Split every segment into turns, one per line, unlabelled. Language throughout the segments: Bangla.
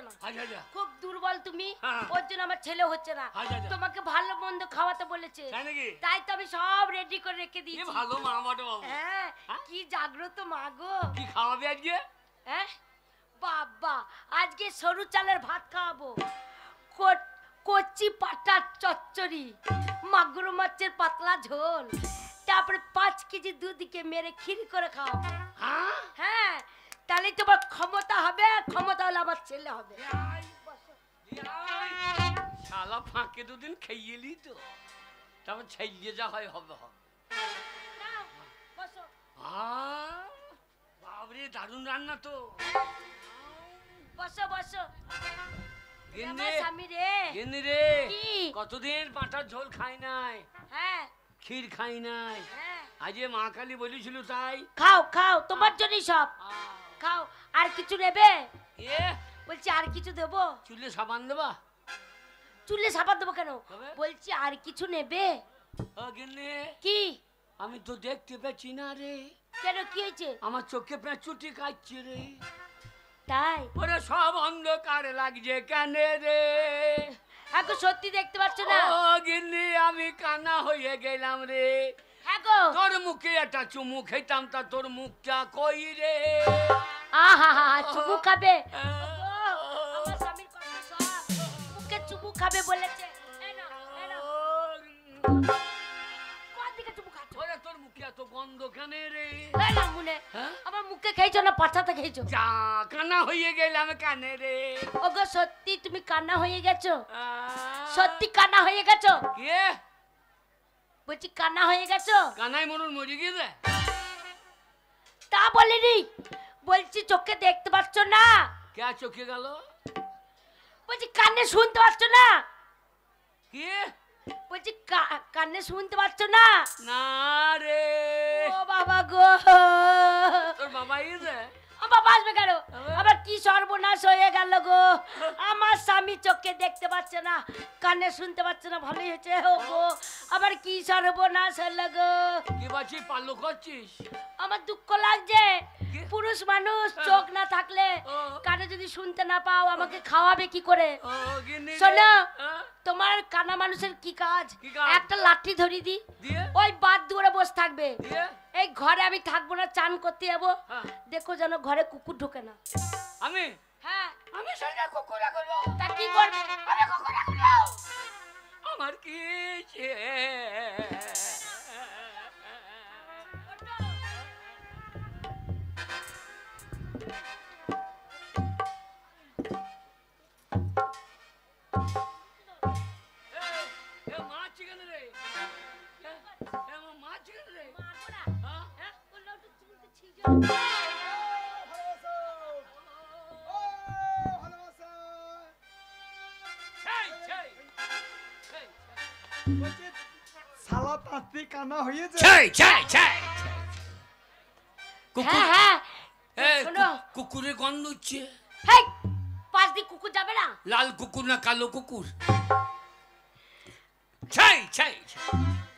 হচ্ছে না, খুব দুর্বল তুমি, ওর জন্য আমার ছেলে হচ্ছে না। তোমাকে ভালো মন্দ খাওয়াতে বলেছে, তাই তো আমি সব রেডি করে রেখে দিয়েছি।
ভালো মা বড় বাবু।
হ্যাঁ, কি জাগ্রত মা গো।
কি খাওয়াবে আজকে?
হ্যাঁ বাবা, আজকে সরু চালের ভাত খাওয়াবো, কচি পাটার চচ্চড়ি, মাগুর মাছের পাতলা ঝোল, তারপরে 5 কেজি দুধকে মেরে ক্ষীর করে খাওয়াবো। হ্যাঁ, তাহলে তোমার ক্ষমতা হবে, ক্ষমতা হলে আমার ছেলে হবে।
শালা ফাঁকে দুদিন খেয়েলি তো, তারপর ছেলে যা হয় হবে হবে। বাবরে দারুণ রান্না তো।
বসো বসো।
কতদিন পাঁঠার ঝোল খাই নাই,
হ্যাঁ
ক্ষীর খাই নাই, আজকে মা কালী বলেছিল তাই।
খাও খাও, তোমার জন্যই সব খাও। আর কিছু নেবে? বলছি আর কিছু দেবো?
চুলে সাবান দেবা?
চুলে সাবান দেবো কেন? বলছি আর কিছু নেবে?
কি? আমি তো দেখতে পাচ্ছি না রে।
কেন, কি হয়েছে?
আমার চোখে পেঁচুটি কাটছে রে।
তাই?
ওরে সব অন্ধকার লাগছে কেন রে?
এখন সত্যি দেখতে পাচ্ছ না?
ও গিন্নি, আমি কানা হয়ে গেলাম রে। তোর মুখে একটা চুমু খেতাম, তা তোর মুখটা কই রে?
আহা, চুমু খাবে? আমার স্বামীর কথা সব, মুখে চুমু খাবে বলেছে।
তোর মুখে এত গন্ধ কেন রে?
আমার মুখে খেয়েছো না পাছাতে খেয়েছো?
যা, কানা হয়ে গেলাম কেন রে?
ওগো সত্যি তুমি কানা হয়ে গেছো? সত্যি কানা হয়ে গেছো?
কে
বলছি কানা হয়ে গেছো?
কানাই মরুন মরে গেছে?
তা বলিনি, বলছি চোখে দেখতে পাচ্ছ না?
কে চোখে গেল?
বলছি কানে শুনতে পাচ্ছ না?
কে?
বলছি কানে শুনতে পাচ্ছ না?
না রে।
ও বাবা গো,
তোর বাবা এসে?
বাবা আসবে কেন? আবার কি সর্বনাশ হয়ে গেল গো। আমার স্বামী চোখে দেখতে পাচ্ছে না, কানে শুনতে পাচ্ছে না, ভালোই হয়েছে। ও গো, আবার কি সর্বনাশ হলো গো।
কি বলছিস, পাল্লু করছিস?
আমার দুঃখ লাগছে, পুরুষ মানুষ চোখ না থাকলে, কানে যদি শুনতে না পাও, আমাকে খাওয়াবে কি করে? শোনো, তোমার কানা মানুষের কি কাজ? একটা লাঠি ধরি দি, ওই বাদ দূরে বসে থাকবে। এই ঘরে আমি থাকবো না, চান করতে যাবো, দেখো যেন ঘরে কুকুর ঢোকে না।
আমি?
হ্যাঁ,
আমি সঙ্গে কুকুর রাখবো।
তা কি করবে?
আমি কুকুর রাখবো। আমার কি
কানা হয়েছে?
কুকুরের গন্ধ হচ্ছে।
পাশ দিয়ে কুকুর যাবে না?
লাল কুকুর না কালো কুকুর?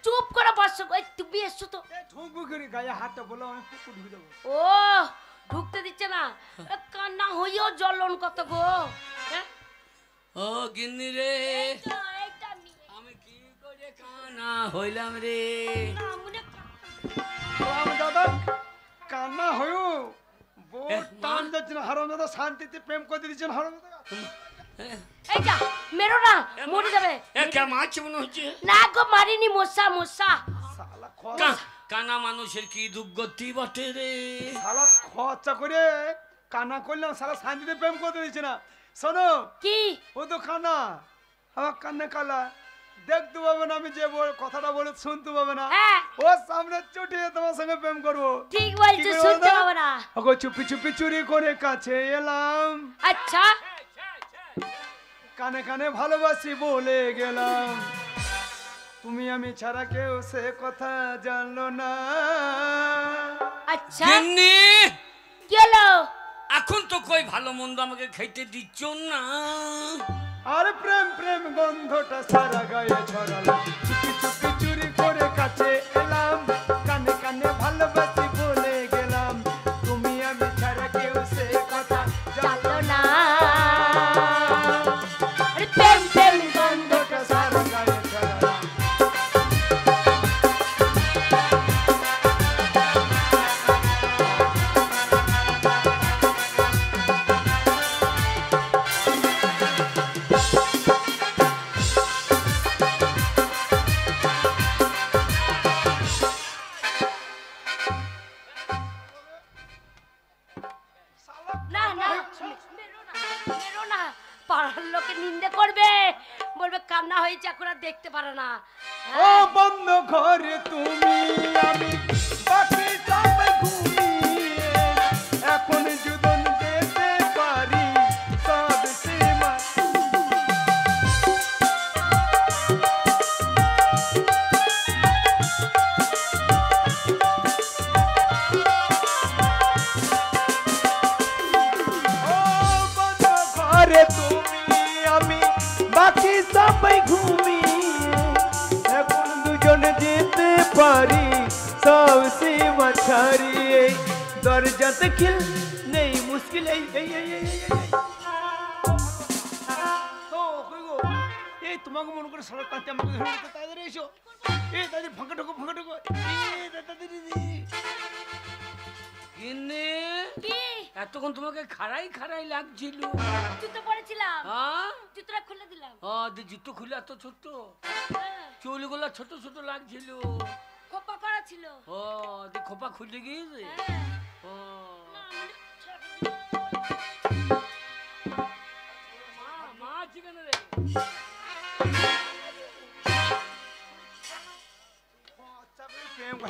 চুপ করে বসো। তুমি এসছো তো
গায়ে হাতটা বলো, আমি কুকুর ঢুকে যাবো।
ও ঢুকতে দিচ্ছে না, কান্না হইও জ্বলন কত গো।
ও গিন্নি রে, আমি কি করে কানা হইলাম রে?
দাদা কান্না হইও, বহুত টান দিচ্ছেন হারামজাদা, শান্তিতে প্রেম করে দিচ্ছেন হারামজাদা।
এই যা, মেরো না, মরে যাবে।
মাছ মনে হচ্ছে।
না গো, মারিনি, মশা মশা।
কানা মানুষের কি দুর্গতি বটে রে।
শালা খরচা করে কানা করলাম, শালা শান্তিতে প্রেম করতে দিচ্ছে না। শোনো
কি,
ও তো কানা, আমার কান্না কালা, দেখতে পাবে না, আমি যে কথাটা বলে শুনতে পাবে না। ও সামনে চুটিয়ে তোমার সঙ্গে প্রেম করবো।
ঠিক বলছো, শুনতে পাবে না।
ওগো চুপি চুপি চুরি করে কাছে এলাম,
আচ্ছা
কানে কানে ভালোবাসি বলে গেলাম, তুমি আমি ছাড়া কেউ সে কথা জানলো না।
আচ্ছা
গিন্নি,
কি হলো?
এখন তো কই ভালো মন্দ আমাকে খাইতে দিচ্ছ না।
আর প্রেম প্রেম গন্ধটা সারা গায়ে ছড়ালো, চুপি চুপি চুরি করে কাছে এলাম, কানে কানে ভালোবাসি বলে গেলাম, তুমি আমি ছাড়া কেউ সে কথা জানলো না।
পাড়ার লোকে নিন্দে করবে, বলবে কান্না হয়েছে এখন আর দেখতে পারে না।
ও বন্ধ ঘরে তুমি আমি বাকি সব ঘুমিয়ে, এখন যুদন যেতে পারি সব সীমা। তুমি আমি বাকি সবাই ঘুমিয়ে, এখন দুজনে যেতে পারি সব সীমা ছাড়িয়ে। দরজাতে খিল নেই মুশকিল এই এই এই এই এই এই। ও কই গো, এই তোমাকে মনে করে সারা কাঁচা আমাকে ধরে নিতে তাড়াতাড়ি এসো। এই তাদের ফাঁকা ঢোকো এই তাড়াতাড়ি
কিনে
কি
এতক্ষণ তোমাকে খাড়াই লাগছিল।
জুতো পরেছিলাম,
হ্যাঁ
জুতোটা খুলে দিলাম।
জুতো খুলে এত ছোট,
হ্যাঁ,
চুলগুলো ছোট ছোট লাগছিল।
খোপা করা ছিল।
খোপা খুলে গিয়েছে।
হ্যাঁ।
ও
না, মানে ছোট।
মা আছে কেন রে?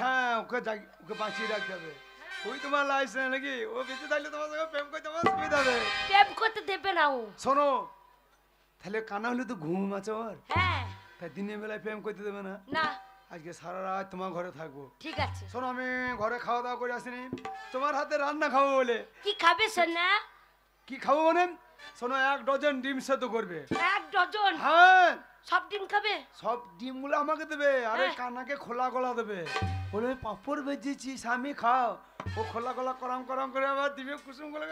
হ্যাঁ ওকে ওকে বাঁচিয়ে রাখতে হবে। ওই তোমার লাইসেন্স নাকি, ও বেঁচে থাকলে তোমার সঙ্গে প্রেম করতে আমার সুবিধা হবে।
প্রেম করতে দেবে না ও।
শোনো তাহলে কানা হলে তো ঘুম আছে ওর,
হ্যাঁ
তাই দিনের বেলায় প্রেম করতে দেবে না।
না
আজকে সারা রাত তোমার ঘরে থাকবো।
ঠিক আছে।
শোনো আমি ঘরে খাওয়া দাওয়া করে আসিনি, তোমার হাতে রান্না খাবো বলে।
কি খাবে সোনা?
কি খাবো মানে শোনো 1 ডজন ডিম সেদ্ধ করবে।
1 ডজন?
হ্যাঁ
সব ডিম খাবে?
সব ডিমগুলো আমাকে দেবে, আরে
হ্যাঁ।
কানাকে খোলা গলা দেবে। বলে পাপড় বেজেছি স্বামী খাও, ও খোলা গলা করম করম করে আবার ডিমে কুসুম গুলো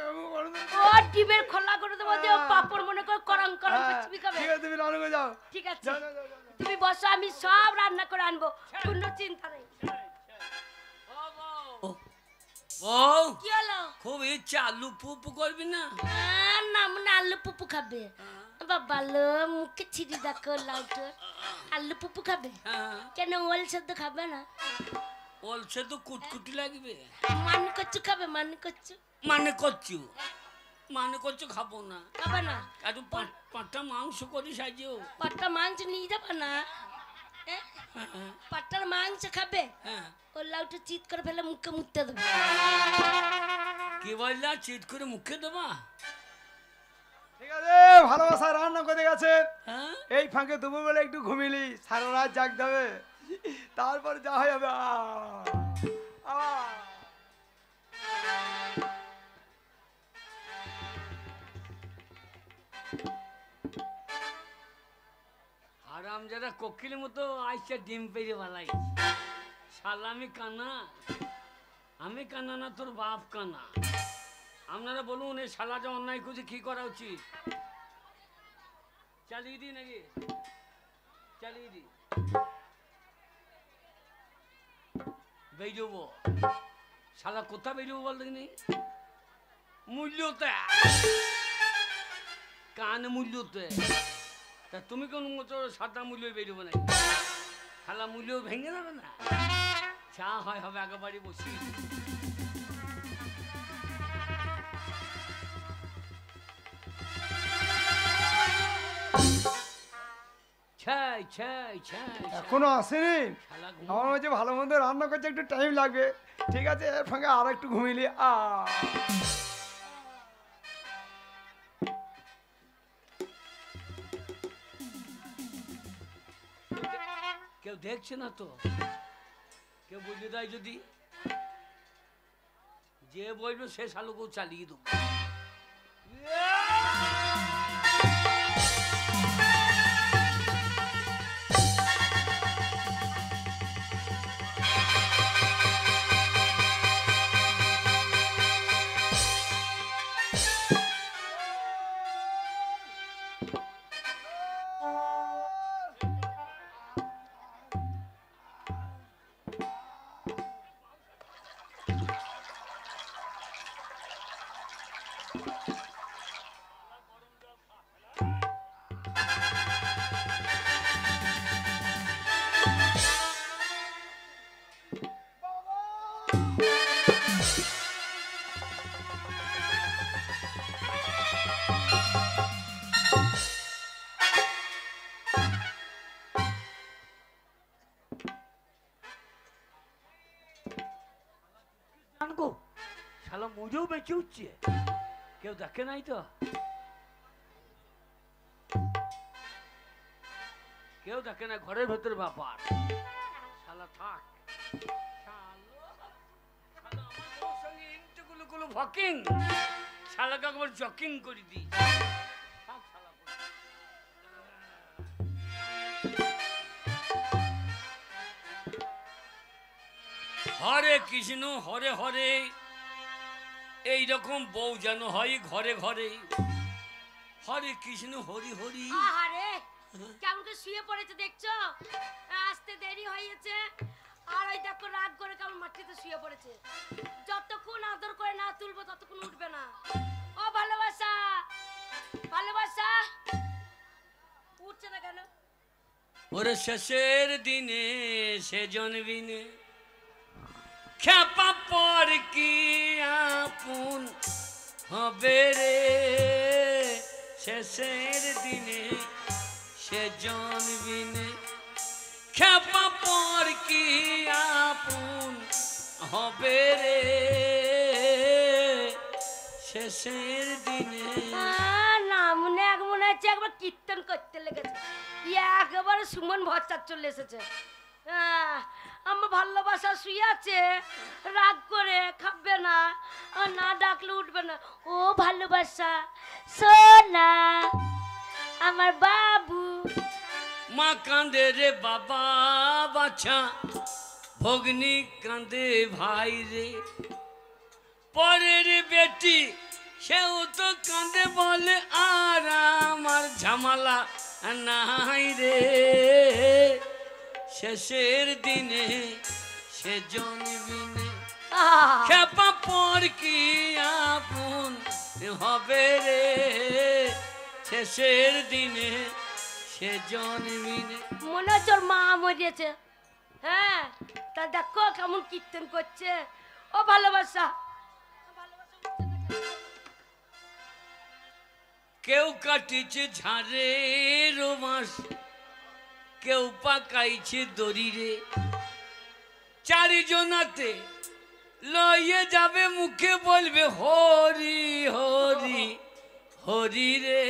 ও ডিমের খোলা করে দেবো, দিয়ে পাপড় মনে করে করং করং কুচবি খাবে।
ঠিক আছে তুমি রান্না করে যাও।
ঠিক আছে
যাও, যাও, যাও, যাও।
তুমি বসো, আমি সব রান্না করে আনবো, কোনো চিন্তা নেই।
বউ
কি হলো?
খুব ইচ্ছা আলু পুপু করবি না?
না মানে আলু পুপু খাবে বাবা, লো মুখে ছিড়ি দেখো লাউটার। আলু পুপু খাবে কেন? ওল সেদ্ধ খাবে না?
ওল সেদ্ধ কুটকুটি লাগবে।
মানে কচ্ছু খাবে? মানে কচ্ছু?
মানে করছো খাবো না।
খাবে না?
একটু পাঁচটা মাংস করি সাজিও।
পাট্টা মাংস নিয়ে যাবে না? পাট্টার মাংস খাবে?
হ্যাঁ
ও লাউটা চিৎ করে ফেলে মুখে মুততে দেবে।
কি বললা? চিট করে মুখে দেবা?
ঠিক আছে ভালোবাসা রান্না করে গেছে।
হ্যাঁ
এই ফাঁকে দুপুর বেলা একটু ঘুমিলি, সারা রাত জাগতে হবে, তারপরে যা হয়ে যাবে।
আরাম যারা কোকিল মতো আইসা ডিম পেরে বালাই। শালা আমি কানা না তোর বাপ কানা। আপনারা বলুন এই শালা যে অন্যায় করছে কি করা উচিত? চালিয়ে দি নাকি? চালিয়ে দি বেরোবো। শালা কোথা বেরোবো বল দেখিনি? মূল্যতে কান মূল্যতে। তা তুমি কোন মতো সাদা মূল্য বেরোবো নাকি? শালা মূল্য ভেঙে যাবে না? চা হয় হবে আগে বাড়ি বসি।
এখনো আসেনি? আমার মধ্যে ভালো মন্দ রান্না করছে, একটু টাইম লাগবে। ঠিক আছে এর ফাঁকে আর একটু ঘুমিলি।
কেউ দেখছে না তো? কেউ বুঝে দেয় যদি? যে বলবে সে শালুকেও চালিয়ে দেবো। উঠেও বেঁচে উঠছে, কেউ দেখে নাই তো, কেউ দেখে না, ঘরের ভেতর ব্যাপার। শালা থাক, ভকিং শালাকে একবার জকিং করে দিই। হরে কৃষ্ণ হরে হরে, এইরকম বউ যেন হয় ঘরে ঘরে। হরে কৃষ্ণ হরি হরি।
আরে কেমন করে শুয়ে পড়েছে দেখছো, আসতে দেরি হয়েছে, আর ওই দেখো রাগ করে কেমন মাটিতে শুয়ে পড়েছে। যতক্ষণ আদর করে না তুলবো ততক্ষণ উঠবে না। ও ভালোবাসা, ভালোবাসা উঠছে না কেন?
ওরে শেষের দিনে সে জনবিনে খেপা পর কি আপন হবে রে। শেষের দিনে সে জনবিনে খেপা পর কি আপন হবে রে। শেষের দিনে
না মনে এক মনে হচ্ছে একবার কীর্তন করতে লেগেছে, একেবারে সুমন ভট্টাচার্য চলে এসেছে। আমার ভালোবাসা শুয়ে আছে, রাগ করে খাবে না, আর না ডাকলে উঠবে না। ও ভালোবাসা সোনা আমার বাবু।
মা কাঁদে রে বাবা বাছা, ভগ্নি কাঁদে ভাই রে। পরের বেটি সেও তো কাঁদে বলে আর আমার ঝামেলা নাই রে। শেষের দিনে সে জনবিনে খেপা পর কি আপন হবে রে। শেষের দিনে সে জনবিনে।
মনে হচ্ছে ওর মা মরিয়েছে। হ্যাঁ তা দেখো কেমন কীর্তন করছে। ও ভালোবাসা,
কেউ কাটিছে ঝাড়ের মাস, কেউ পাকাইছে দড়ি রে। চারিজনাতে লইয়ে যাবে, মুখে বলবে হরি হরি হরি রে।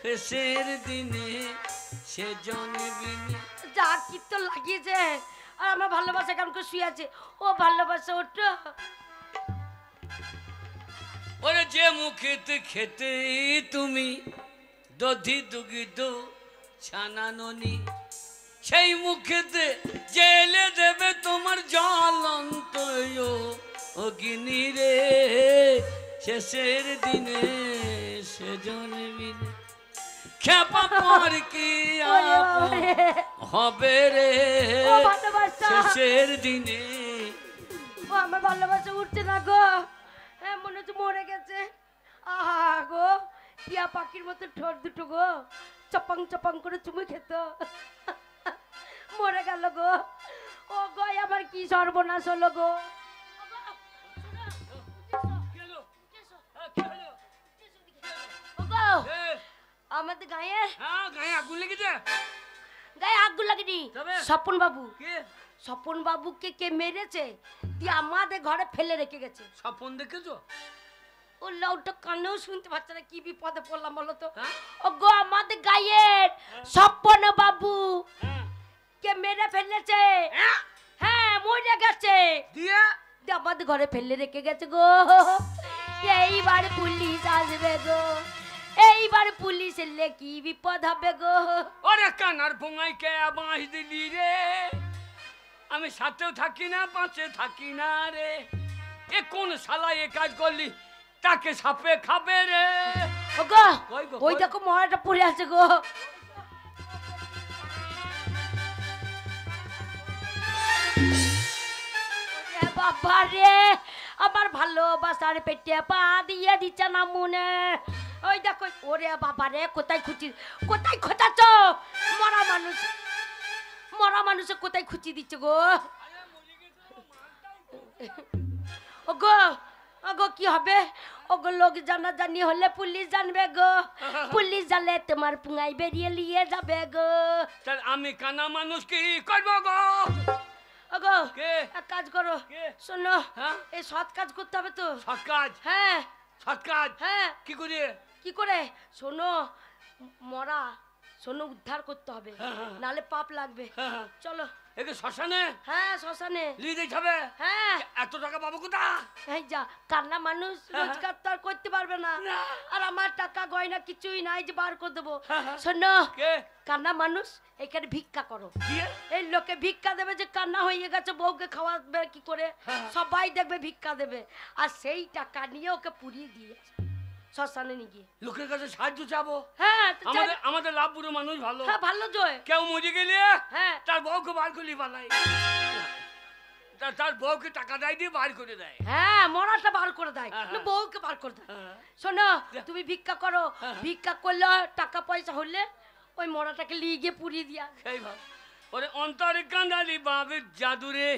শেষের দিনে সে জনবিনে।
যা কীর্তন লাগিয়েছে, আর আমার ভালোবাসা কেমন করে শুয়ে আছে। ও ভালোবাসা ওঠো।
ওরে যে মুখেতে খেতে তুমি দধি দুগিদ ছানাননি, সেই মুখেতে জেলে দেবে তোমার জ্বলন্ত অগ্নি রে। শেষের দিনে সে জনবিনে খেপা পর কি আপন হবে রে।
ও ভালোবাসা,
শেষের দিনে
ও আমার ভালোবাসা উঠছে না গো। হ্যাঁ মনে হচ্ছে মরে গেছে। আহা গো, টিয়া পাখির মতো ঠোঁট দুটো গো চপাং চপাং করে চুমু খেত, মরে গেল গো। ও গো আমার কি সর্বনাশ হলো গো। ও গো, আমাদের গায়ে
গায়ে আগুন লেগেছে।
গায়ে আগুন লাগেনি,
তবে?
স্বপন বাবু,
কে?
স্বপন বাবুকে কে মেরেছে দিয়ে আমাদের ঘরে ফেলে রেখে গেছে।
স্বপন দেখেছো?
ও লাউটা কানেও শুনতে পাচ্ছে না, কি বিপদে পড়লাম বলো তো।
হ্যাঁ?
ও গো আমাদের গায়ের স্বপন বাবু
হ্যাঁ।
কে মেরে ফেলেছে। হ্যাঁ মরে গেছে,
দিয়ে
দিয়ে আমাদের ঘরে ফেলে রেখে গেছে গো। এইবার পুলিশ আসবে গো, এইবার পুলিশ এলে কি বিপদ হবে গো।
ওরে কানার ভোঙাই কে বাঁশ দিলি রে। আমি সাথেও থাকি না, পাঁচে থাকি না রে। এ কোন শালা এ কাজ করলি, তাকে সাপে খাবে রে।
ও গো
কই গো,
ওই
কই?
দেখো মরাটা পড়ে আছে গো। ওরে বাবা রে, আমার ভালোবাসার পেটে পা দিয়ে দিচ্ছে না মনে। ওই দেখো, ওরে বাবা রে, কোথায় খুঁজি, কোথায় খোঁচাচ্ছ? মরা মানুষ, মরা মানুষে কোথায় খুঁচি দিচ্ছে গো। ও গো, ও গো কি হবে? ও গো লোক জানা জানি হলে পুলিশ জানবে গো, পুলিশ জানলে তোমার পুঙ্গাই বেরিয়ে নিয়ে যাবে গো।
তাহলে আমি কানা মানুষ কি করবো গো?
ওগো
কে?
এক কাজ করো,
কে?
শোনো
হ্যাঁ?
এই সৎ কাজ করতে হবে তো।
সৎ কাজ?
হ্যাঁ
সৎ কাজ
হ্যাঁ।
কি করে?
কি করে? শোনো মরা শোনো উদ্ধার করতে হবে,
হ্যাঁ, হ্যাঁ।
নালে পাপ লাগবে।
হ্যাঁ, হ্যাঁ।
চলো।
একে শ্মশানে
হ্যাঁ শ্মশানে।
লিয়ে যাবে?
হ্যাঁ
এত টাকা পাবো কোথা?
এই যা কান্না মানুষ রোজগার তো আর করতে পারবে না,
না।
আর আমার টাকা গয়না কিছুই নাই যে বার করে দেবো।
হ্যাঁ, হ্যাঁ।
শোনো
কে?
কান্না মানুষ এখানে ভিক্ষা করো।
দিয়ে?
এই লোকে ভিক্ষা দেবে যে কান্না হয়ে গেছে বউকে খাওয়াবে কি করে,
হ্যাঁ।
সবাই দেখবে ভিক্ষা দেবে, আর সেই টাকা নিয়ে ওকে পুড়িয়ে দিয়ে শ্মশানে নিয়ে গিয়ে।
লোকের কাছে সাহায্য চাবো?
হ্যাঁ তো
আমাদের আমাদের লাভ বুড়ো মানুষ ভালো।
হ্যাঁ ভালো জয়।
কেউ মরে গেলে
হ্যাঁ
তার বউকে বার করে পালাই, তার বউকে টাকা দেয় দিয়ে বার করে দেয়।
হ্যাঁ মরাটা বার করে দেয়,
হ্যাঁ,
না বউকে বার করে দেয়।
হ্যাঁ।
শোনো
যা।
তুমি ভিক্ষা করো,
হ্যাঁ।
ভিক্ষা করলে টাকা পয়সা হলে ওই মরাটাকে নিয়ে গিয়ে পুড়িয়ে দিয়া।
সেই ভাব ওরে অন্তরে কান্দালি বাবের জাদুরে,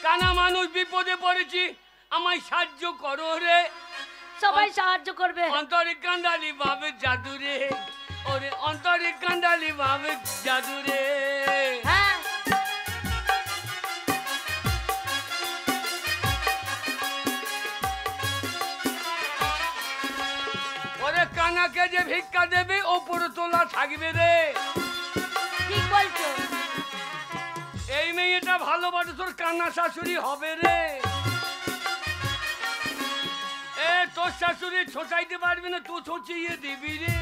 কানা মানুষ বিপদে পড়েছি আমায় সাহায্য করো রে।
সবাই সাহায্য করবে।
অন্তরে কান্দালি বাবের জাদুরে, ওরে অন্তরে কান্দালি বাবের জাদুরে।
হ্যাঁ
ওরে কানাকে যে ভিক্ষা দেবে ওপরে তোলা থাকবে রে।
ঠিক বলছো।
এই মেয়েটা ভালোবাসে তোর কান্না শাশুড়ি হবে রে। এ তোর শাশুড়ি ছোটাইতে পারবি না, তুই ছোচিয়ে দিবি রে।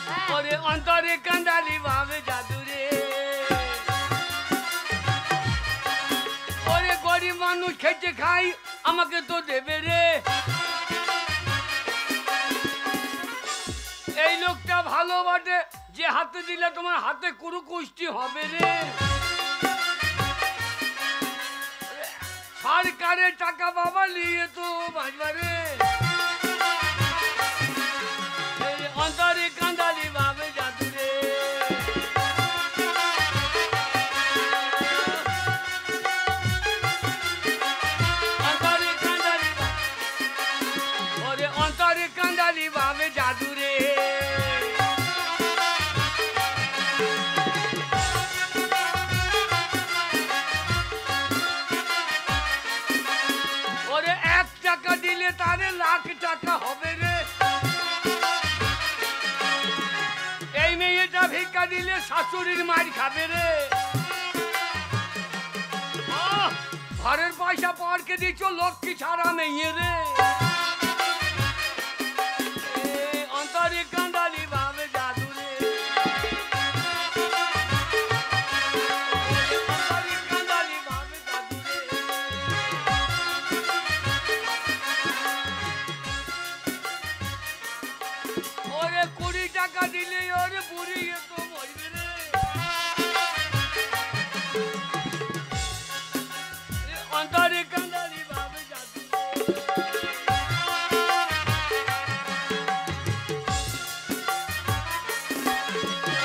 হ্যাঁ।
ওরে অন্তরে কান্দালি ভাবে জাদুরে, ওরে গরিব মানুষ খেতে খাই আমাকে তো দেবে রে। এই লোকটা ভালোবাসে, যে হাতে দিলে তোমার হাতে কুরু কুষ্টি হবে রে। সরকারের টাকা বাবা নিয়ে তো বাজবারে। অন্তরে কান্দালি ভাবে জাদুরে, অন্তরে কান্দালি ওরে অন্তরে কান্দালি ভাবে জাদুরে। ওরে 1 টাকা দিলে তারে লাখ টাকা হবে রে। এই মেয়েটা ভিক্ষা দিলে শাশুড়ির মার খাবে রে। আহ, ঘরের পয়সা পরকে দিচ্ছ লক্ষ্মী ছাড়া মেয়ে রে। এ, অন্তরে কান্দালি ভাবে জাদুরে, অন্তরে কান্দালি ভাবে জাদুরে। ওরে 20 টাকা দিলে ওরে বুড়ি তো মরবে রে। এ অন্তরে কান্দালি ভাবে জাদুরে।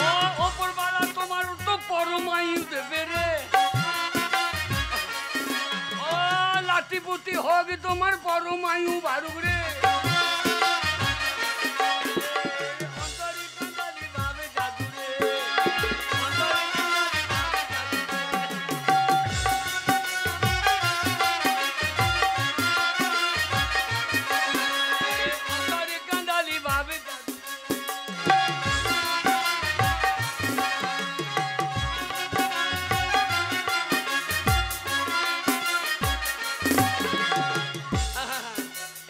ও ওপরওয়ালা তোমার তো পরমায়ু দেবে রে। ও লাতিপুতি হোক তোমার পরমায়ু বারুক রে। অন্তরে কান্দালি ভাবে জাদুরে, অন্তরে কান্দালি ভাবে জাদুরে। অন্তরে কান্দালি ভাবে জাদুরে।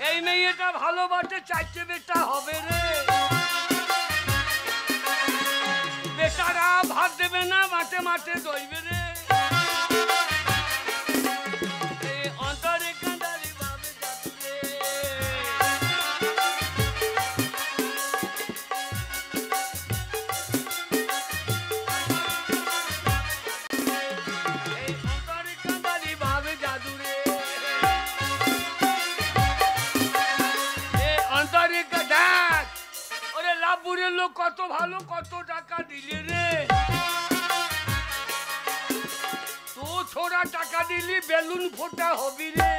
এই মেয়েটা ভালোবাসে চাইছে বেটা হবে রে। বেটারা ভাত দেবে না, মাঠে মাঠে দইবে রে। এই অন্তরে কান্দালি ভাবে জাদুরে। এই অন্তরে কান্দালি ভাবে জাদুরে। অন্তরে দেখ ওরে লাভপুরের লোক কত ভালো, কত টাকা দিলে রে। তো ছোড়া টাকা দিলি বেলুন ফোটা হবি রে।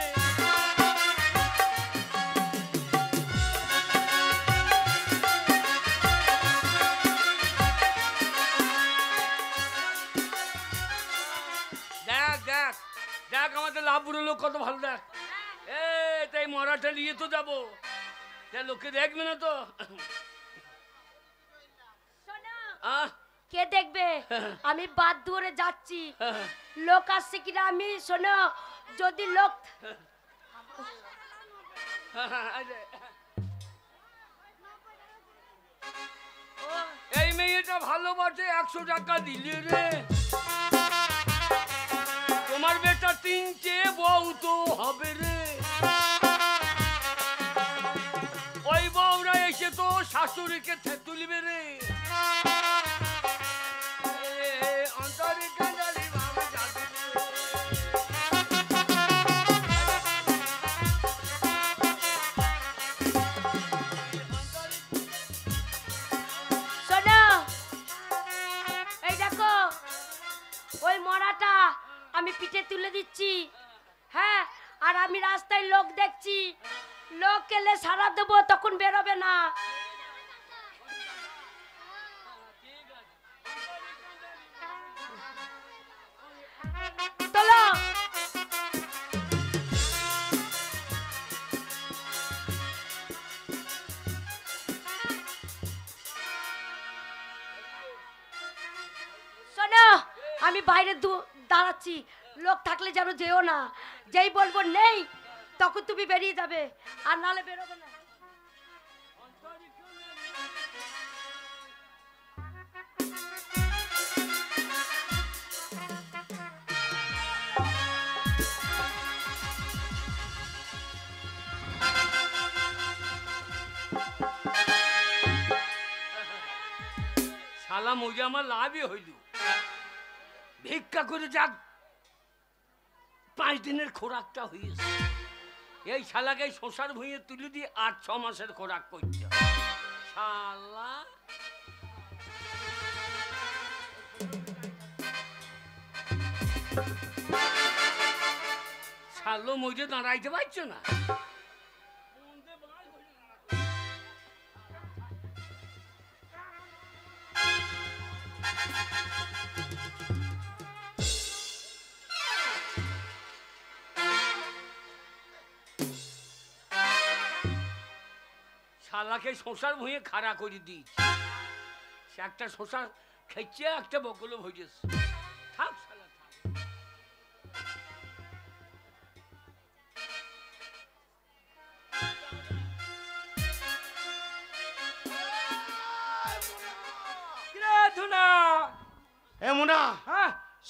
শোষাটা নিয়ে তো যাবো, লোকে দেখবে না তো।
শোনো,
আহ,
কে দেখবে? আমি বাদ দুয়ারে যাচ্ছি, লোক আসছে কিনা আমি, শোনো যদি লোক
এই মেয়েটা ভালোবাসে, 100 টাকা দিলে রে। তোমার বেটা 3টে বউ তো হবে রে। ওই বউরা এসে তো শাশুড়িকে তুলবে রে।
ওই মরাটা আমি পিঠে তুলে দিচ্ছি, হ্যাঁ, আর আমি রাস্তায় লোক দেখছি, লোক এলে সারা দেবো, তখন বেরোবে না। চলো শোনো, আমি বাইরে দাঁড়াচ্ছি, লোক থাকলে যেন যেও না, যেই বলবো নেই তখন তুমি বেরিয়ে যাবে, আর নালে বেরোবে না।
শালা মজা আমার লাভই হইল, ভিক্ষা করে যাক 5 দিনের খোরাকটা হয়েছে। এই শালাকে শোষার ভুঁইয়ে তুলে দিয়ে 8-6 মাসের খোরাক করছে শালা। শালো মজে দাঁড়াইতে পারছো না। শালাকে শোষার ভুঁয়ে খাড়া করে দিয়েছি, সে একটা শোষা খেয়েছে, একটা বকলো ভজেছে। থাক শালা থাক।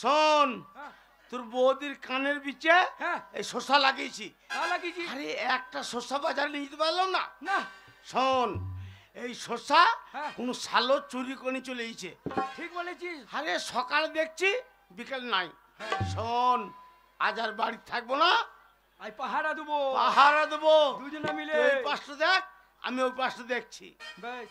শোন, তোর বৌদির কানের বিচে এই শসা লাগিয়েছি। আরে একটা শসা বাজারে নিয়ে যেতে পারলাম না।
না
শোন, এই শসা কোনো সালো চুরি করে চলে গেছে।
ঠিক বলেছিস।
আরে সকালে দেখছি, বিকেল নাই। শোন, আজ আর বাড়ি থাকবো না,
আই পাহারা দেবো।
পাহারা দেবো
দুজনে মিলে।
তুই ওই পাশটা দেখ, আমি ওই পাশটা দেখছি।
বেশ।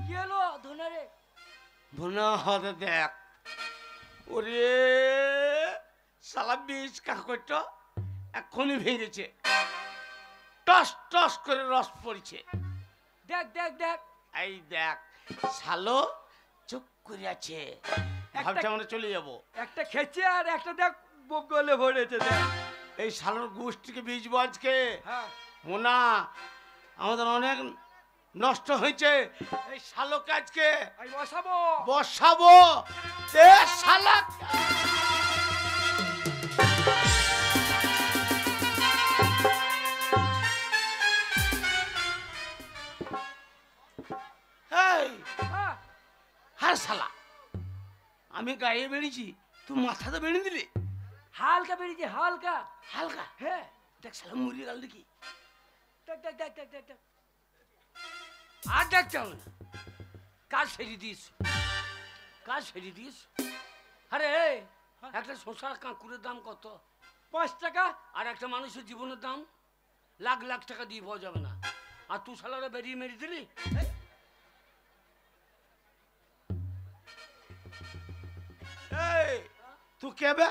কি হলো ধনারে?
ভুনা হতে দেখ, ওরে শালা বীজ কাকড় এখনই ভেঙেছে, টস টস করে রস পড়ছে।
দেখ দেখ দেখ।
এই দেখ, শালো চুপ করে আছে, ভাবছে আমরা চলে যাবো।
একটা খেছে আর একটা দেখ বগলে ভরেছে। দেখ
এই শালোর গোষ্ঠীকে বীজবো আজকে।
হ্যাঁ
মোনা, আমাদের অনেক নষ্ট হয়েছে, এই শালোকে আজকে
আমি বসাবো।
বসাবো। দে শালা। এই
হ্যাঁ
হার শালা, আমি গায়ে বেরিয়েছি, তুই মাথাতে বেরিয়ে দিলি।
হালকা বেরিয়েছে হালকা।
হালকা?
হ্যাঁ
দেখ শালা মরিয়ে গেল দেখি।
দেখ দেখ দেখ দেখ দেখ দেখ।
আর দেখতে হবে না, কাজ সেরে দিস, কাজ সেরে দিস। আরে একটা শোষার কাঁকুরের দাম কত?
5 টাকা।
আর একটা মানুষের জীবনের দাম লাখ লাখ টাকা দিয়ে পাওয়া যাবে না। আর তুই শালারা বেরিয়ে মেরে দিলি।
এই তুই কে বে?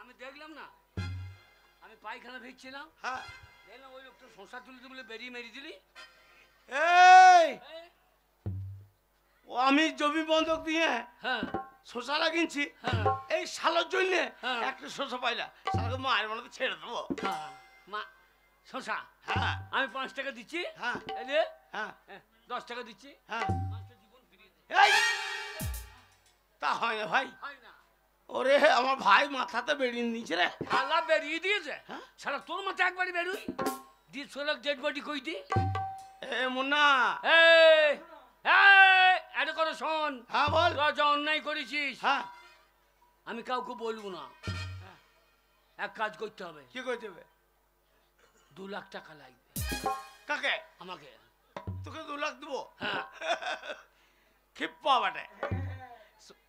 আমি দেখলাম না, আমি পায়খানা ভিজছিলাম,
হ্যাঁ।
দেখলাম ওই লোকটা শোষা তুলতে বলে বেরিয়ে মেরে দিলি।
এই
ও আমি জমি বন্ধক দিয়ে
হ্যাঁ
শশা লাগিয়েছি,
হ্যাঁ
এই শালোর জন্য
হ্যাঁ।
একটা শশা পাইলা, শালাকে মায়ের বানাতে ছেড়ে দেবো।
হ্যাঁ মা শশা
হ্যাঁ
আমি 5 টাকা দিচ্ছি।
হ্যাঁ
এই যে
হ্যাঁ
10 টাকা দিচ্ছি।
হ্যাঁ।
মাছটা জীবন ফিরিয়ে দে।
এই তা হয় না ভাই,
হয় না
ওরে আমার ভাই মাথাতে বেরিয়ে নিয়েছে রে।
শালা বেরিয়ে দিয়েছে।
হ্যাঁ?
শালা তোর মাথা একবারই বেরোই দিয়ে সোলক ডেড বডি কই দি।
এ মুন্না,
এই এই এটা করে শোন,
হ্যাঁ বল।
তোরা যা অন্যায় করেছিস
হ্যাঁ
আমি কাউকে বলবো না। এক কাজ করতে হবে,
কি করতে হবে?
2 লাখ টাকা লাগবে
কাকে?
আমাকে।
তোকে 2 লাখ দেবো?
হ্যাঁ
ক্ষিপ্পা বাটে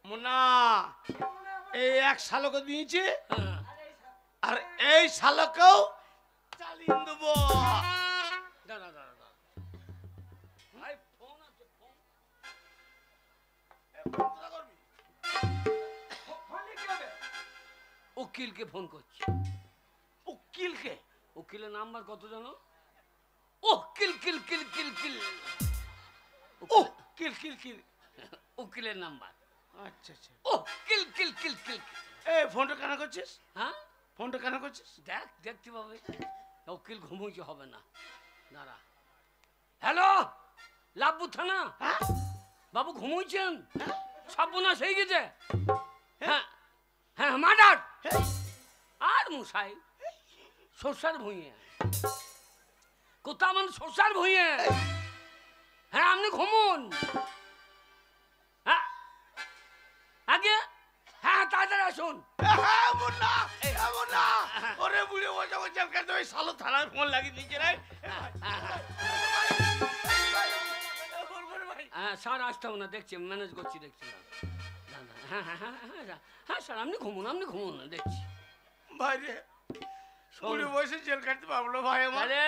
মুন্না, এই এক শালকে দিয়েছি
হ্যাঁ।
আর এই শালকেও চালিয়ে দেবো।
দাঁড়া দাঁড়া দাঁড়া ভাই, ফোন আছে ফোন। উকিলকে ফোন করছি।
উকিলকে?
উকিলের নাম্বার কত জানো? ও কিল কিল কিল কিল কিল
ও কিল কিল কিল,
উকিলের নাম্বার।
আচ্ছা আচ্ছা।
ও কিল কিল কিল কিল।
এই ফোনটা কেন করছিস?
হ্যাঁ
ফোনটা কেন করছিস?
দেখতে পাবে। উকিল ঘুমোইতে হবে না, দাঁড়া। হ্যালো লাভবু থানা,
হ্যাঁ
বাবু ঘুমোইছেন? সর্বনাশ হয়ে গেছে। হ্যাঁ হ্যাঁ মার্ডার। আর মশাই শসার ভুঁইয়ে কোথা মানে শসার ভুঁইয়ে। হ্যাঁ আপনি ঘুমুন। হ্যাঁ আগে হ্যাঁ তাড়াতাড়ি আসুন।
মুন্না, মুন্না, ওরে বুড়ি বসে বসে কেন ওই শালো থানায় ফোন লাগিয়ে দিয়েছে রে।
হ্যাঁ স্যার আসতে হবে না, দেখছি ম্যানেজ করছি, দেখছি না। হ্যাঁ হ্যাঁ হ্যাঁ হ্যাঁ হ্যাঁ স্যার আপনি ঘুমুন না, দেখছি।
ভাই রে, বুড়ি বসে জেল কাটতে পারবো না ভাই আমার।
আরে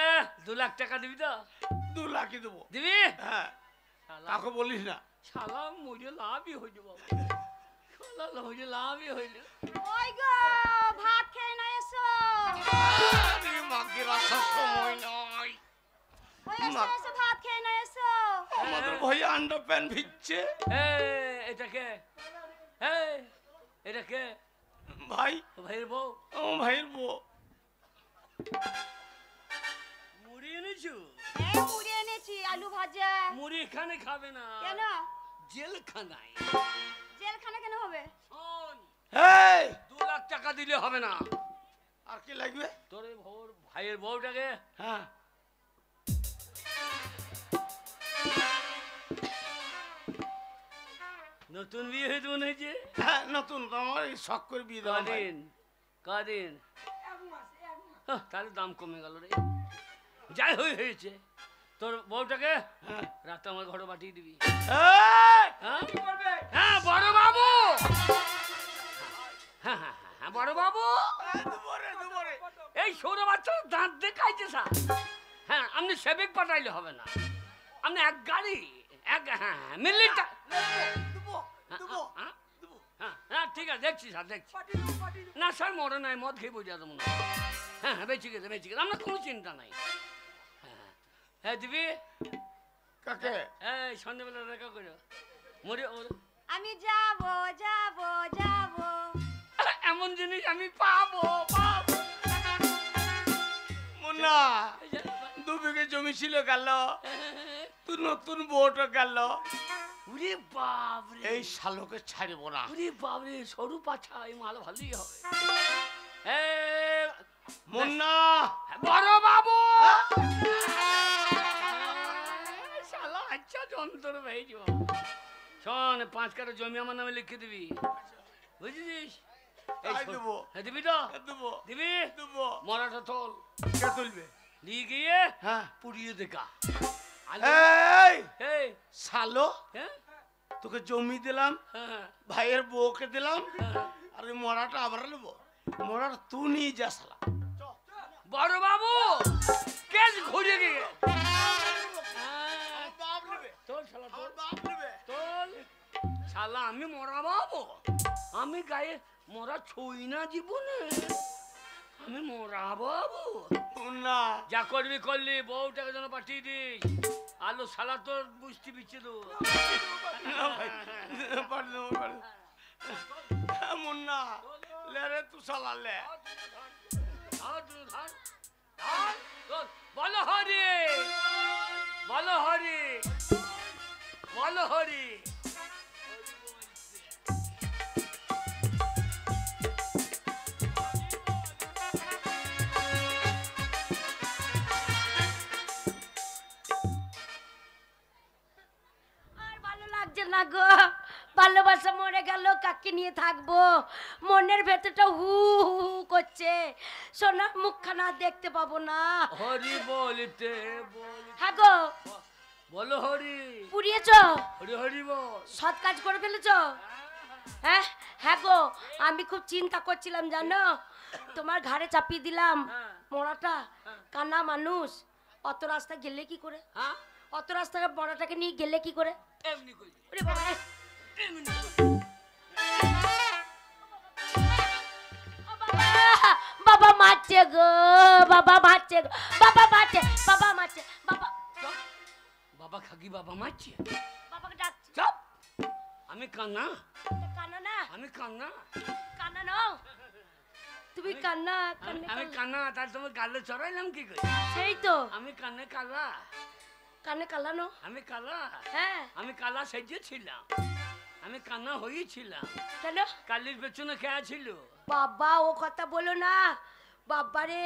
2 লাখ টাকা দিবি তো?
2 লাখই দেবো।
দিবি?
হ্যাঁ, কাউকে বলিস না।
শালা মরে লাভই হইল বাবা, শালা হইলে লাভই হইল।
ওই গো ভাত খেয়ে না এসো।
আরে মাকে রাখার সময় নয়।
ওই এসো এসো ভাত খেয়ে না এসো।
আমাদের ভাই আন্ডার প্যান্ট ভিজছে।
এটাকে এটাকে
ভাই,
ভাইয়ের বউ
আমার ভাইয়ের বউ।
মুড়ি এনেছো?
এই মুড়ি এনেছি, আলু ভাজা।
মুড়ি এখানে খাবে না,
কেন?
জেলখানায়।
জেলখানা কেন হবে?
শোন,
এই
2 লাখ টাকা দিলে হবে না।
আর কি লাগবে?
তোর ভাইয়ের বউটাকে
হ্যাঁ
নতুন বিয়ে হয়েছে মনে হয়েছে।
হ্যাঁ নতুন, আমার এই শখ করে বিয়ে দেওয়া ভাই।
কদিন তাহলে দাম কমে গেল রে। যাই হয়েছে তোর বউটাকে
হ্যাঁ।
রাতে আমার ঘরে পাঠিয়ে দিবি।
এই!
হ্যাঁ হ্যাঁ বড় বাবু, হ্যাঁ হ্যাঁ হ্যাঁ বড় বাবু, এই সৌর বাচ্চা দাঁত দেখাইছে স্যার। হ্যাঁ আপনি সেবিক পাঠাইলে হবে না, আপনি এক গাড়ি এক হ্যাঁ মিলিটার। হ্যাঁ ঠিক আছে, দেখছি স্যার দেখছি। না স্যার মরে নাই, মদ খেয়ে বোঝা দেবো না। হ্যাঁ হ্যাঁ বেঁচে গেছে আপনার কোনো চিন্তা নাই। হ্যাঁ হ্যাঁ দিবি
কাকে?
এই সন্ধ্যেবেলা দেখা করো মরে।
আমি যাব যাব যাব।
এমন জিনিস আমি পাবো পাবো।
মুন্না, 2 বিঘে জমি ছিল গেল, তুই নতুন বউটা গেল।
উরে বাবরে,
এই শালোকে ছাড়বো না।
উরে বাবরে, সরু পাছা, এই মাল ভালোই হবে।
মুন্না,
বড় বাবু শালা আচ্ছা যন্ত্র ভেজ। শোন 5 কাঠা জমি আমার নামে লিখে দিবি, বুঝেছিস?
তাই দেবো।
হ্যাঁ দিবি তো?
দেবো
দিবি?
দেবো।
মরাটা তোল,
কে তুলবে?
নিয়ে গিয়ে
হ্যাঁ।
পুড়িয়ে দেখা।
এই
এই
শালো,
হ্যাঁ
তোকে জমি দিলাম,
হ্যাঁ
ভাইয়ের বউকে দিলাম,
হ্যাঁ।
আর ওই মরাটা আবার নেবো। মরাটা তুই নিয়ে যা শালা।
বড় বাবু কেস ঘুরে গিয়ে
বাপ নেবে,
তোল শালা তোল
বাপ নেবে।
তোল শালা। আমি মরা বাবু, আমি গায়ে মরা ছুঁই না জীবনে, আমি মরা বাবু।
মুন্না,
যা করবি করলি, বউটাকে যেন পাঠিয়ে দিস। আলো শালা তোর বুঝতে পিছিয়ে দেবো।
মুন্না লে রে তু শালা লে।
বলো হরি, বলো হরি, বলো হরি।
আর ভালো লাগছে না গো, ভালোবাসা মরে গেল, কাকে নিয়ে থাকবো? মনের ভেতরটা হু হু হু করছে, সোনার মুখখানা দেখতে পাবো না।
হরি বলিতে বলি,
হ্যাঁ গো,
বলো হরি,
পুড়িয়েছ?
হরি হরি বল।
সৎ কাজ করে ফেলেছ? হ্যাঁ হ্যাঁ গো, আমি খুব চিন্তা করছিলাম জানো, তোমার ঘাড়ে চাপিয়ে দিলাম মরাটা, কানা মানুষ, অত রাস্তা গেলে কি করে?
হ্যাঁ
অত রাস্তা মরাটাকে নিয়ে গেলে কি করে?
এমনি করি,
ওরে বাবা রে।
এমনি।
ও বাবা, বাবা মারছে গো, বাবা মারছে গো, বাবা মারছে, বাবা মারছে, বাবা।
চপ, বাবা খাকি বাবা মারছে।
বাবাকে ডাকছে।
চপ, আমি কান্না,
কান্না না,
আমি কান্না,
কান্না নাও তুমি, কান্না
আমি
কান্না
কান্না। তার তোমার গালে চড়াইলাম কি করে?
সেই তো,
আমি কানে কালা,
কানে কালানো।
আমি কালা,
হ্যাঁ
আমি কালা সেজেছিলাম, আমি কান্না হয়েছিলাম।
কেন?
কালির পেছনে খেয়া ছিল।
বাবা ও কথা বলো না, বাবা রে,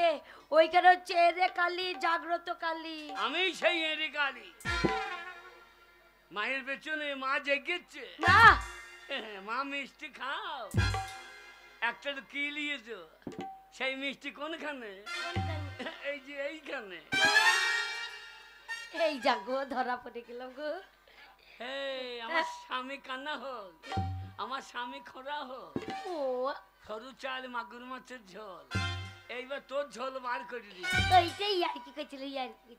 ওইখানে হচ্ছে এরে কালী, জাগ্রত কালী।
আমি সেই এরি কালি, মায়ের পেছনে মা জেগেছে।
না
মা মিষ্টি খাও, একটা তো কি লিয়েছো, সেই মিষ্টি কোনখানে? এই যে এইখানে।
এই জাগো, ধরা পড়ে গেলাম গো।
আমার স্বামী কান্না হোক, আমার স্বামী খোরা হোক,
ও
সরু চাল মাগুর মাছের ঝোল, এইবার তোর ঝোল বার করে দিবি।
এইটাই আর কি করছিল, আর কি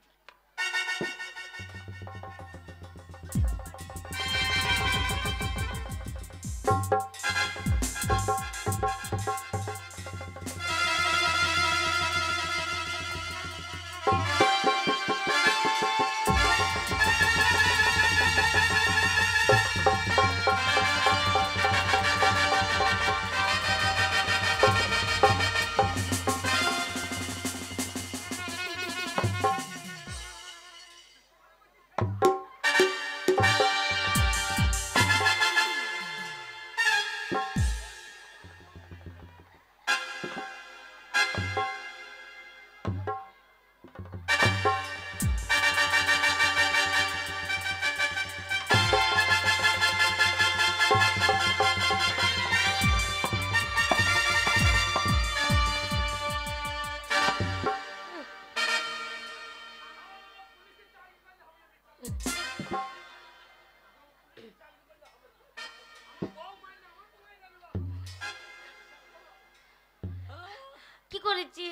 কি করেছি?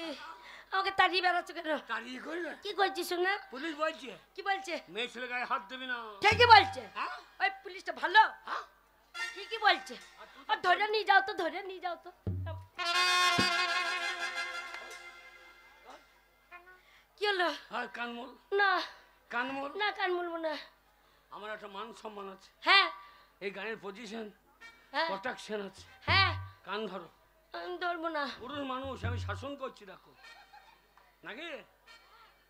আমাকে তাড়িয়ে বেড়াচ্ছ কেন?
তাড়িয়ে করবে?
কি করছিস শোনা?
পুলিশ বলছে
কি বলছে?
মেয়ে ছেলে গায়ে হাত দেবি না।
ঠিকই বলছে।
হ্যাঁ?
ওই পুলিশটা ভালো, ঠিকই বলছে। আর ধরে নিয়ে যাও তো, ধরে নিয়ে যাও তো। কি হলো?
আর কানমূল,
না
কানমূল,
না, কান বলবো না।
আমার একটা মান সম্মান আছে,
হ্যাঁ
এই গানের পজিশন,
হ্যাঁ
প্রোটেকশন আছে।
হ্যাঁ,
কান ধরো,
আমি ধরবো না।
পুরুষ মানুষ, আমি শাসন করছি, দেখো নাকি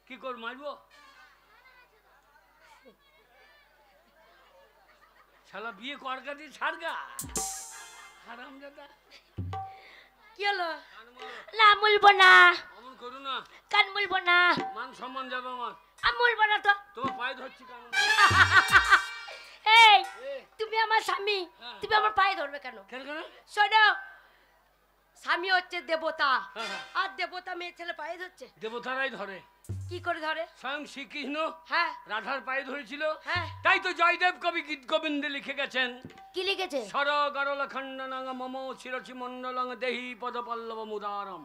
কি কর মারবো? শালা বিয়ে করগা দিয়ে ছাড়গা, হারাম দাদা।
কি হলো? না বলবো না,
অমন করু না,
কান বলবো না,
মান সম্মান যাবে আমার।
আমি বলবো না তো।
তোমার পায়ে ধরছি কান।
এই
এ,
তুমি আমার স্বামী,
হ্যাঁ।
তুমি আমার পায়ে ধরবে কেন?
কেন কেন?
শোনো, স্বামী হচ্ছে দেবতা,
হ্যাঁ, হ্যাঁ।
আর দেবতা মেয়ে ছেলে পায়ে ধরছে।
দেবতারাই ধরে,
কি করে ধরে?
স্বয়ং শ্রীকৃষ্ণ
হ্যাঁ
রাধার পায়ে ধরেছিল।
হ্যাঁ,
তাই তো জয়দেব কবি গীত গোবিন্দে লিখে গেছেন,
কি লিখেছে?
সর গরল খণ্ডনং মম শিরচি মণ্ডলং দেহি পদ পল্লব মুদারম।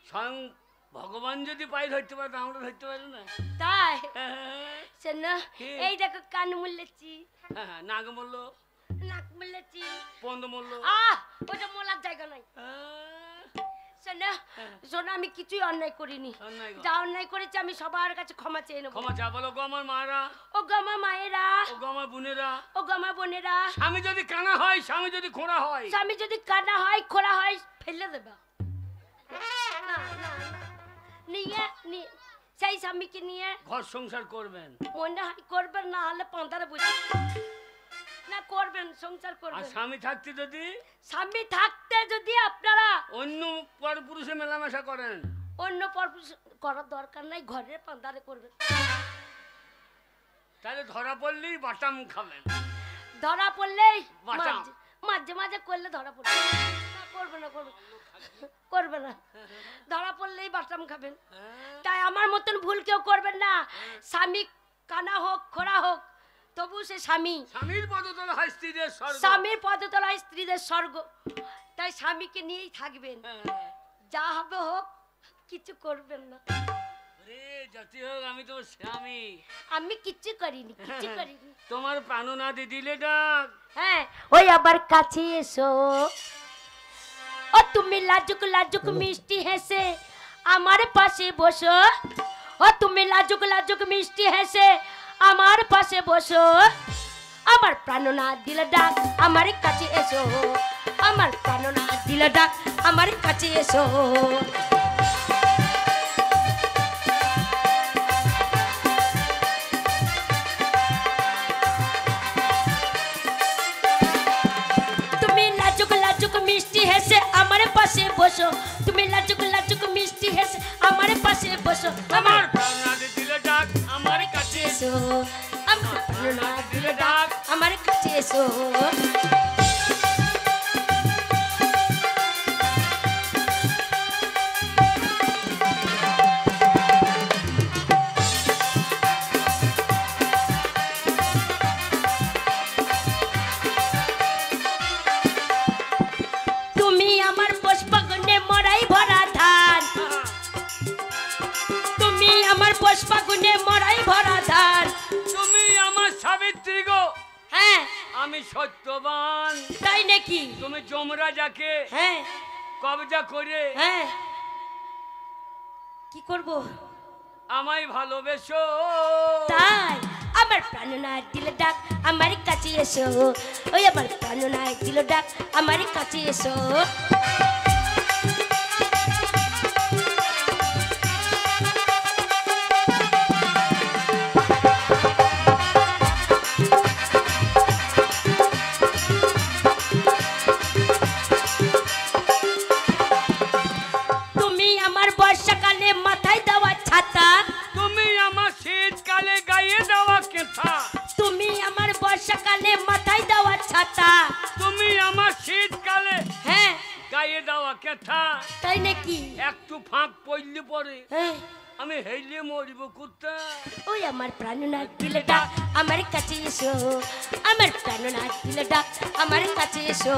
স্বয়ং ভগবান যদি পায়ে ধরতে পারে, তা আমরা ধরতে পারি না।
তাই
হ্যাঁ,
শোনো,
কি?
এই দেখো কান মুল্লেছি,
হ্যাঁ, নাগ মূল্য,
নাক মুল্লেছি।
পন্দ মূল্য।
ওটা মোলার জায়গা নাই। শোনো শোনো আমি কিছুই অন্যায় করিনি
অন্যায় কর।
যা অন্যায় করেছি আমি সবার কাছে ক্ষমা চেয়ে নেবো
ক্ষমা চা বলো গো আমার মারা,
ও গো আমার মায়েরা
ও গো আমার বোনেরা।
ও গো আমার বোনেরা
স্বামী যদি কানা হয়, স্বামী যদি খোঁড়া হয়,
স্বামী যদি কানা হয় খোড়া হয় ফেলে দেবা না না না। সেই স্বামীকে নিয়ে
ঘর সংসার করবেন।
মনে হয় করবেন, না হলে পাঁদারে বসে না করবেন, সংসার
আর
করবেন।
স্বামী থাকতে যদি
স্বামী থাকতে যদি আপনারা
অন্য পরপুরুষে মেলামেশা করেন,
অন্য পরপুরুষ করার দরকার নাই, ঘরের পাঁদারে করবেন।
তাহলে ধরা পড়লেই বাটাম খাবেন।
ধরা পড়লেই
বাটাম।
মাঝে মাঝে করলে ধরা পড়বে না, করবে না করবে করবে না, ধরা পড়লেই বাটাম খাবেন। তাই আমার মতন ভুল কেউ করবেন না। স্বামী কানা হোক খোড়া হোক তবু সে স্বামী,
স্বামীর পদতলে হয় স্ত্রীদের স্বর্গ।
স্বামীর পদতলায় স্ত্রীদের স্বর্গ। তাই স্বামীকে নিয়েই থাকবেন, যা হবে হোক কিছু করবেন না।
ওরে যতই হোক আমি তো স্বামী,
আমি কিচ্ছু করিনি, কিচ্ছু করিনি।
তোমার প্রাণনাদি দিলে ডাক।
হ্যাঁ ওই আবার কাছে এসো, ও তুমি লাজুক লাজুক মিষ্টি হেসে আমার পাশে বসো, ও তুমি লাজুক লাজুক মিষ্টি হেসে আমার পাশে বসো। আমার প্রাণনাথ দিল ডাক আমার কাছে এসো, আমার প্রাণনাথ দিল ডাক আমার কাছে এসো। তুমি লাজুক লাজুক মিষ্টি হেসে আমার পাশে বসো, তুমি লাজুক লাজুক মিষ্টি হেসে আমার পাশে বসো।
আমার প্রাণনাদি দিলে ডাক আমার কাছে
এসো, আমার প্রাণনাথ দিল ডাক আমার কাছে এসো। তুমি আমার পুষ্পগুণে মরাই ভরা ধান, তুমি আমার পুষ্পগুণে মরাই ভরা ধান।
তুমি আমার সাবিত্রী গো,
হ্যাঁ
আমি সত্যবান।
তাই নাকি?
তুমি যমরাজাকে
হ্যাঁ
কবজা করে
হ্যাঁ কি করব
আমায় ভালোবেসো।
তাই আমার প্রাণনাথ দিল ডাক আমার কাছে এসো, ওই আমার প্রাণনাথ দিল ডাক আমার কাছে এসো। তুমি আমার বর্ষাকালে মাথায় দেওয়া ছাতা,
তুমি আমার শীতকালে গায়ে দেওয়া কেথা,
তুমি আমার বর্ষাকালে মাথায় দেওয়া ছাতা।
তুমি আমার শীতকালে
হ্যাঁ
গায়ে দেওয়া কেথা।
তাই নাকি?
একটু ফাঁক পড়লে পরে
হ্যাঁ
আমি হেলে মরিব কুত্তা।
ওই আমার প্রাণনাথ দিল ডাক আমার কাছে এসো, আমার প্রাণনাথ দিল ডাক আমার কাছে এসো।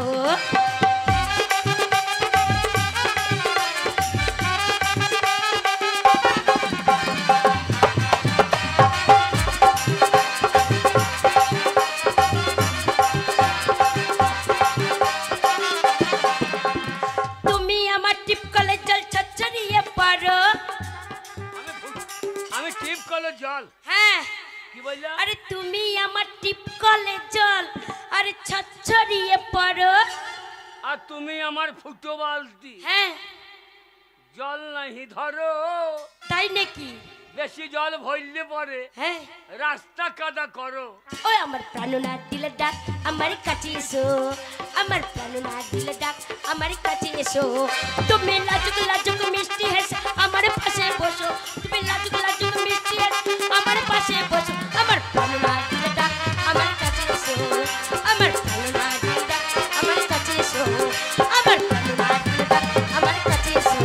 তুমি আমার টিপকলে জল ছড়ছড়িয়ে পড়ো।
আমি টিপ কলে জল
হ্যাঁ
কি বললা?
আরে তুমি আমার টিপকলে জল আরে ছড়ছড়িয়ে পড়ো।
আর তুমি আমার ফুটো বালতি
হ্যাঁ
জল নাহি ধরো।
তাই নাকি?
বেশি জল ভরলে পরে
হ্যাঁ
রাস্তা কাদা করো।
ওই আমার প্রাণনাথ দিল ডাক আমার কাছে এসো, আমার প্রাণনাথ দিল ডাক আমার কাছে এসো। তুমি লাজুক লাজুক মিষ্টি হেসে আমার পাশে বসো, তুমি লাজুক লাজুক মিষ্টি হেসে আমার পাশে বসো। আমার প্রাণনাথ দিল ডাক আমার কাছে এসো, আমার প্রাণনাথ দিল ডাক আমার কাছে এসো, আমার প্রাণনাথ দিল ডাক আমার কাছে এসো,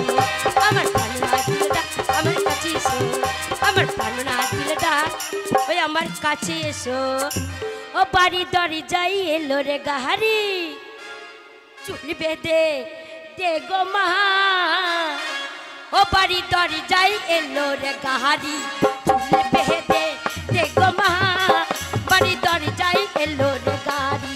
আমার প্রাণনাথ দিল ডাক আমার কাছে এসো, আমার প্রাণনাথ দিল ডাক ওই আমার কাছে এসো। ও বাড়ি দরি যাই এলো রে গাহারি, চুল বেঁধে দে গো মাহা। ও বাড়ি দরি যাই এলো রে গাহারি, চুল বেঁধে দে গো মাহা। বাড়ি দরি যাই এলো রে গাহারি।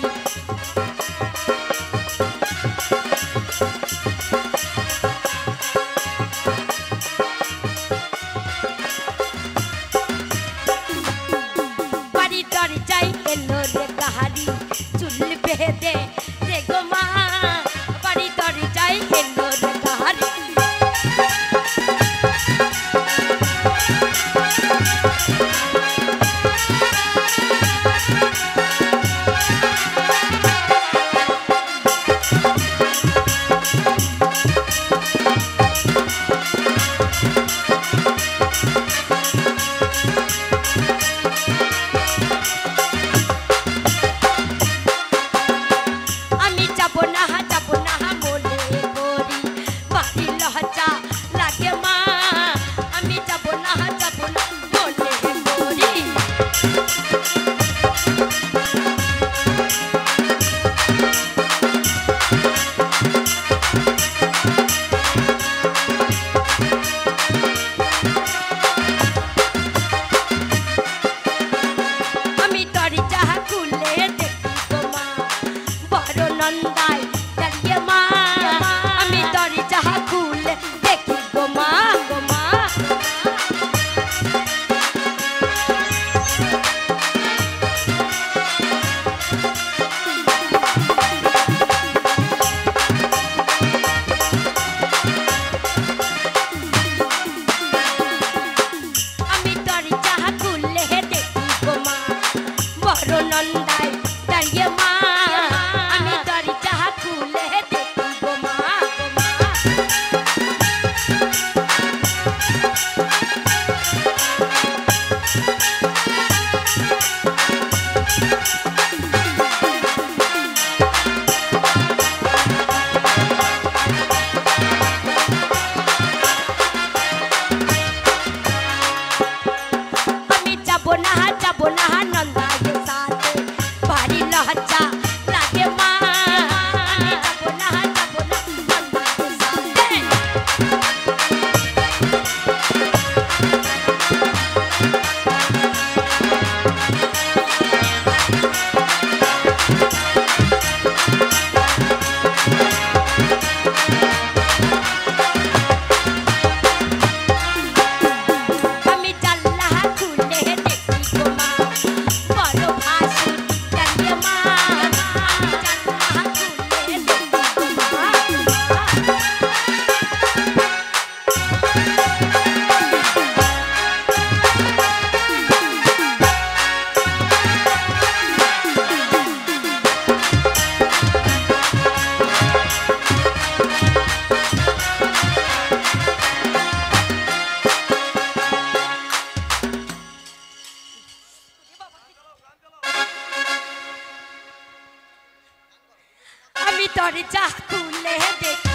দরজা খুলে দেখি